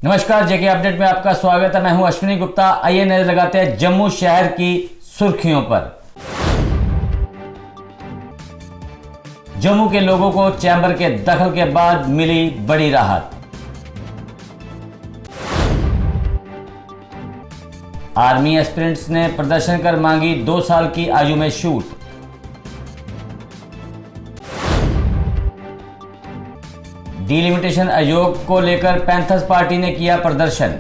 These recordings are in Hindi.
नमस्कार, जेके अपडेट में आपका स्वागत है। मैं हूं अश्विनी गुप्ता। आइए नजर लगाते हैं जम्मू शहर की सुर्खियों पर। जम्मू के लोगों को चैंबर के दखल के बाद मिली बड़ी राहत। आर्मी एस्पिरेंट्स ने प्रदर्शन कर मांगी 2 साल की आयु में छूट। डिलिमिटेशन आयोग को लेकर पैंथर्स पार्टी ने किया प्रदर्शन।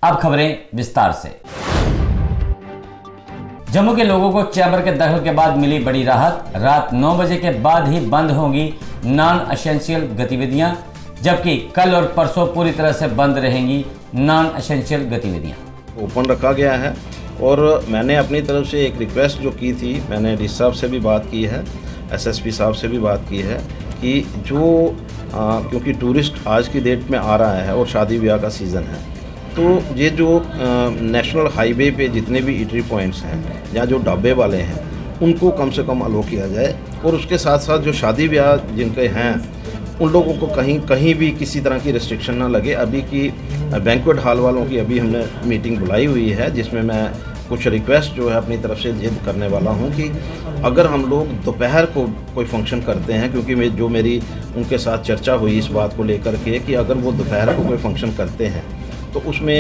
अब खबरें विस्तार से। जम्मू के लोगों को चैंबर के दखल के बाद मिली बड़ी राहत। रात 9 बजे के बाद ही बंद होंगी नॉन एसेंशियल गतिविधियां, जबकि कल और परसों पूरी तरह से बंद रहेंगी नॉन एसेंशियल गतिविधियां। ओपन रखा गया है और मैंने अपनी तरफ से एक रिक्वेस्ट जो की थी, मैंने डी साहब से भी बात की है, एसएसपी साहब से भी बात की है कि जो क्योंकि टूरिस्ट आज की डेट में आ रहा है और शादी ब्याह का सीज़न है, तो ये जो नेशनल हाईवे पे जितने भी ईटरी पॉइंट्स हैं या जो ढाबे वाले हैं उनको कम से कम अलो किया जाए, और उसके साथ साथ जो शादी ब्याह जिनके हैं उन लोगों को कहीं भी किसी तरह की रिस्ट्रिक्शन ना लगे। अभी की बैंक्वेट हॉल वालों की अभी हमने मीटिंग बुलाई हुई है, जिसमें मैं कुछ रिक्वेस्ट जो है अपनी तरफ से जिद करने वाला हूं कि अगर हम लोग दोपहर को कोई फंक्शन करते हैं, क्योंकि मेरी उनके साथ चर्चा हुई इस बात को लेकर के कि अगर वो दोपहर को कोई फंक्शन करते हैं तो उसमें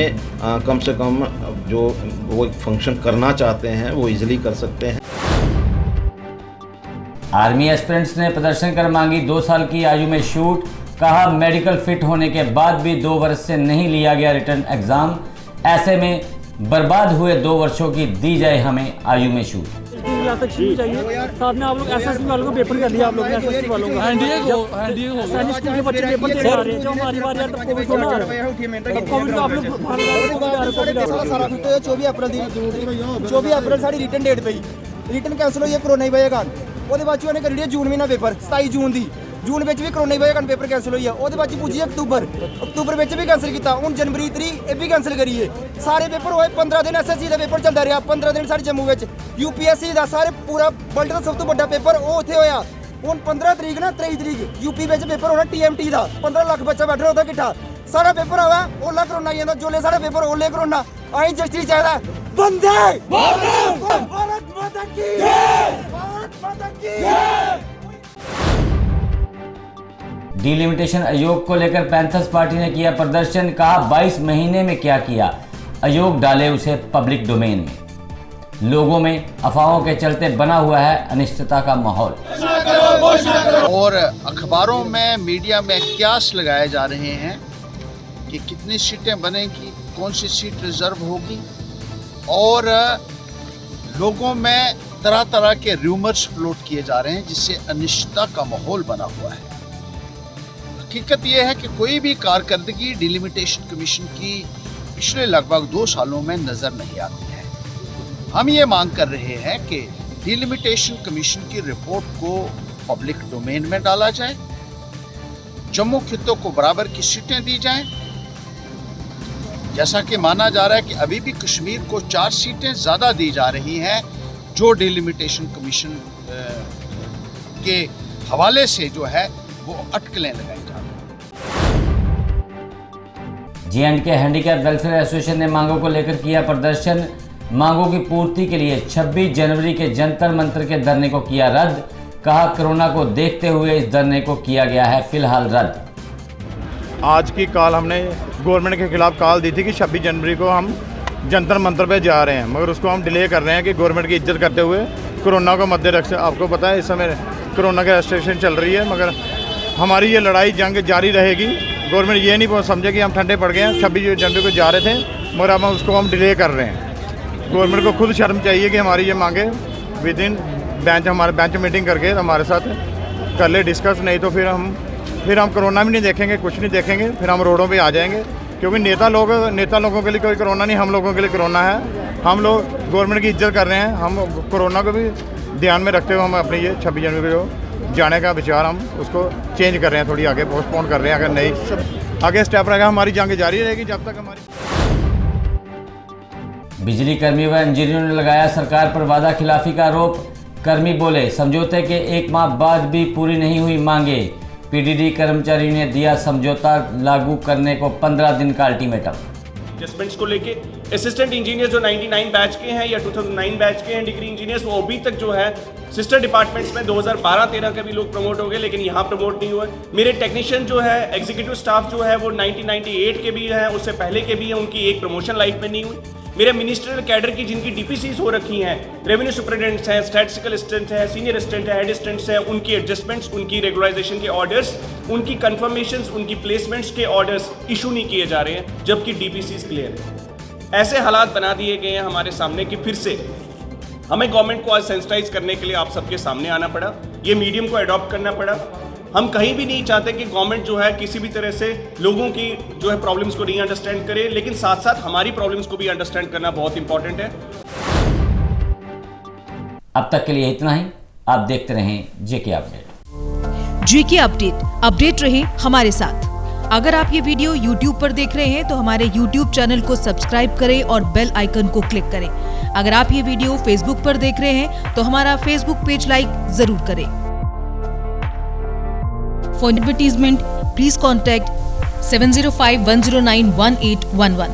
कम से कम जो वो फंक्शन करना चाहते हैं वो ईजिली कर सकते हैं। आर्मी एस्पिरेंट्स ने प्रदर्शन कर मांगी 2 साल की आयु में छूट। कहा, मेडिकल फिट होने के बाद भी 2 वर्ष से नहीं लिया गया रिटर्न एग्जाम, ऐसे में बर्बाद हुए 2 वर्षों की दी जाए हमें आयु में छूट। साथ में आप लोग एसएससी वालों को पेपर कर लिया, आप लोग एसएससी वालों को सैनिक स्कूल के बच्चे पेपर दे रहे हैं, जो हमारी बार यार कोविड को ना कोविड आप लोग 24 अप्रैल साड़ी रिटर्न डेट पे रिटर्न कैंसिल हुई है कोरोना की वजह कारण। ਉਹਦੇ ਬਾਅਦ ਉਹਨੇ ਕਰੀ ਹੈ ਜੂਨ ਮਹੀਨਾ ਪੇਪਰ 27 ਜੂਨ ਦੀ, ਜੂਨ ਵਿੱਚ ਵੀ ਕਰੋਨਾ ਦੀ ਵਜ੍ਹਾ ਕਾਰਨ ਪੇਪਰ ਕੈਂਸਲ ਹੋਈ ਹੈ। ਉਹਦੇ ਬਾਅਦ ਪੁੱਜੀ ਅਕਤੂਬਰ ਵਿੱਚ ਵੀ ਕੈਂਸਲ ਕੀਤਾ, ਹੁਣ ਜਨਵਰੀ 3 ਇਹ ਵੀ ਕੈਂਸਲ ਕਰੀਏ। ਸਾਰੇ ਪੇਪਰ ਹੋਏ 15 ਦਿਨ ਐਸਐਸਸੀ ਦਾ ਪੇਪਰ ਚੱਲਦਾ ਰਿਹਾ, 15 ਦਿਨ ਸਾਡੇ ਜੰਮੂ ਵਿੱਚ यूपीएससी ਦਾ ਸਾਰੇ ਪੂਰਾ ਵਰਲਡ ਦਾ ਸਭ ਤੋਂ ਵੱਡਾ ਪੇਪਰ ਉਹ ਉੱਥੇ ਹੋਇਆ। ਹੁਣ 15 ਤਰੀਕ ਨਾ 23 ਤਰੀਕ ਯੂਪੀ ਵਿੱਚ ਪੇਪਰ ਹੋਣਾ TMT ਦਾ, 15 ਲੱਖ ਬੱਚਾ ਬੈਠਾ ਉਹਦਾ ਕਿੱਠਾ ਸਾਰਾ ਪੇਪਰ ਆਵਾ ਓਲਾ ਕਰੋਨਾ ਜਾਂਦਾ, ਜੋਲੇ ਸਾਡਾ ਪੇਪਰ ਓਲੇ ਕਰੋਨਾ ਆਈ ਜਸਟਿਸ ਚਾਹੀਦਾ ਬੰਦੇ भारत माता की जय, भारत माता की जय। डिलिमिटेशन आयोग को लेकर पैंथर्स पार्टी ने किया प्रदर्शन। कहा, 22 महीने में क्या किया, आयोग डाले उसे पब्लिक डोमेन में। लोगों में अफवाहों के चलते बना हुआ है अनिश्चितता का माहौल, और अखबारों में मीडिया में क्यास लगाए जा रहे हैं कि कितनी सीटें बनेगी, कौन सी सीट रिजर्व होगी, और लोगों में तरह तरह के रूमर्स फ्लोट किए जा रहे हैं, जिससे अनिश्चितता का माहौल बना हुआ है। हकीकत यह है कि कोई भी कारकर्दगी डिलिमिटेशन कमीशन की पिछले लगभग 2 सालों में नज़र नहीं आती है। हम ये मांग कर रहे हैं कि डिलिमिटेशन कमीशन की रिपोर्ट को पब्लिक डोमेन में डाला जाए, जम्मू खित्तों को बराबर की सीटें दी जाएं। जैसा कि माना जा रहा है कि अभी भी कश्मीर को 4 सीटें ज़्यादा दी जा रही हैं, जो डिलिमिटेशन कमीशन के हवाले से जो है वो अटकलें लगाई जा रही हैं। J&K हैंडीकैप वेलफेयर एसोसिएशन ने मांगों को लेकर किया प्रदर्शन। मांगों की पूर्ति के लिए 26 जनवरी के जंतर मंतर के धरने को किया रद्द। कहा, कोरोना को देखते हुए इस धरने को किया गया है फिलहाल रद्द। आज की कॉल हमने गवर्नमेंट के खिलाफ कॉल दी थी कि 26 जनवरी को हम जंतर मंतर पे जा रहे हैं, मगर उसको हम डिले कर रहे हैं कि गवर्नमेंट की इज्जत करते हुए कोरोना को मद्दे रख। आपको पता है इस समय कोरोना की रेस्ट्रिक्शन चल रही है, मगर हमारी ये लड़ाई जंग जारी रहेगी। गवर्नमेंट ये नहीं समझे कि हम ठंडे पड़ गए हैं। 26 जनवरी को जा रहे थे, मगर अब उसको हम डिले कर रहे हैं। गवर्नमेंट को खुद शर्म चाहिए कि हमारी ये मांगे विद इन हमारे बेंच मीटिंग करके हमारे साथ कर ले डिस्कस, नहीं तो फिर हम कोरोना भी नहीं देखेंगे, कुछ नहीं देखेंगे, फिर हम रोडों पे आ जाएंगे। क्योंकि नेता लोगों के लिए कोई कोरोना नहीं, हम लोगों के लिए कोरोना है। हम लोग गवर्नमेंट की इज्जत कर रहे हैं, हम कोरोना को भी ध्यान में रखते हुए हम अपनी ये 26 जनवरी को जाने का विचार हम उसको चेंज कर रहे हैं, थोड़ी आगे पोस्टपोन कर रहे हैं। अगर नहीं आगे स्टेप रहेगा, हमारी जंग जारी रहेगी जब तक हमारी। बिजली कर्मी व इंजीनियरों ने लगाया सरकार पर वादा खिलाफी का आरोप। कर्मी बोले, समझौते के 1 माह बाद भी पूरी नहीं हुई मांगे। पीडीडी कर्मचारी ने दिया समझौता लागू करने को 15 दिन का अल्टीमेटम। एडजस्टमेंट्स को लेके असिस्टेंट इंजीनियर जो 99 बैच के हैं या 2009 बैच के हैं डिग्री इंजीनियर्स, वो अभी तक जो है सिस्टर डिपार्टमेंट्स में 2012-13 के भी लोग प्रमोट हो गए, लेकिन यहाँ प्रमोट नहीं हुए। मेरे टेक्नीशियन जो है, एग्जीक्यूटिव स्टाफ जो है, वो 1998 के भी हैं, उससे पहले के भी हैं, उनकी एक प्रमोशन लाइफ में नहीं हुई। मेरे मिनिस्ट्रियल कैडर की जिनकी डीपीसीज हो रखी हैं, रेवेन्यू सुपरिटेंडेंट्स हैं, स्टैटिस्टिकल असिस्टेंट हैं, सीनियर असिस्टेंट है, हेड असिस्टेंट्स हैं, उनकी एडजस्टमेंट्स, उनकी रेगुलराइजेशन के ऑर्डर्स, उनकी कंफर्मेशंस, उनकी प्लेसमेंट्स के ऑर्डर्स इशू नहीं किए जा रहे हैं, जबकि डीपीसीज क्लियर है। ऐसे हालात बना दिए गए हैं हमारे सामने कि फिर से हमें गवर्नमेंट को आज सेंसिटाइज करने के लिए आप सबके सामने आना पड़ा, ये मीडियम को अडॉप्ट करना पड़ा। हम कहीं भी नहीं चाहते कि गवर्नमेंट जो है किसी भी तरह से लोगों की जो है प्रॉब्लम्स को नहीं अंडरस्टैंड करे, लेकिन साथ साथ हमारी प्रॉब्लम्स को भी अंडरस्टैंड करना बहुत इंपॉर्टेंट है। अब तक के लिए इतना ही। आप देखते रहें जेके अपडेट। जेके अपडेट रहे हमारे साथ। अगर आप ये वीडियो YouTube पर देख रहे हैं तो हमारे YouTube चैनल को सब्सक्राइब करें और बेल आइकन को क्लिक करें। अगर आप ये वीडियो Facebook पर देख रहे हैं तो हमारा Facebook पेज लाइक जरूर करें। For advertisement, please contact 705-109-1811.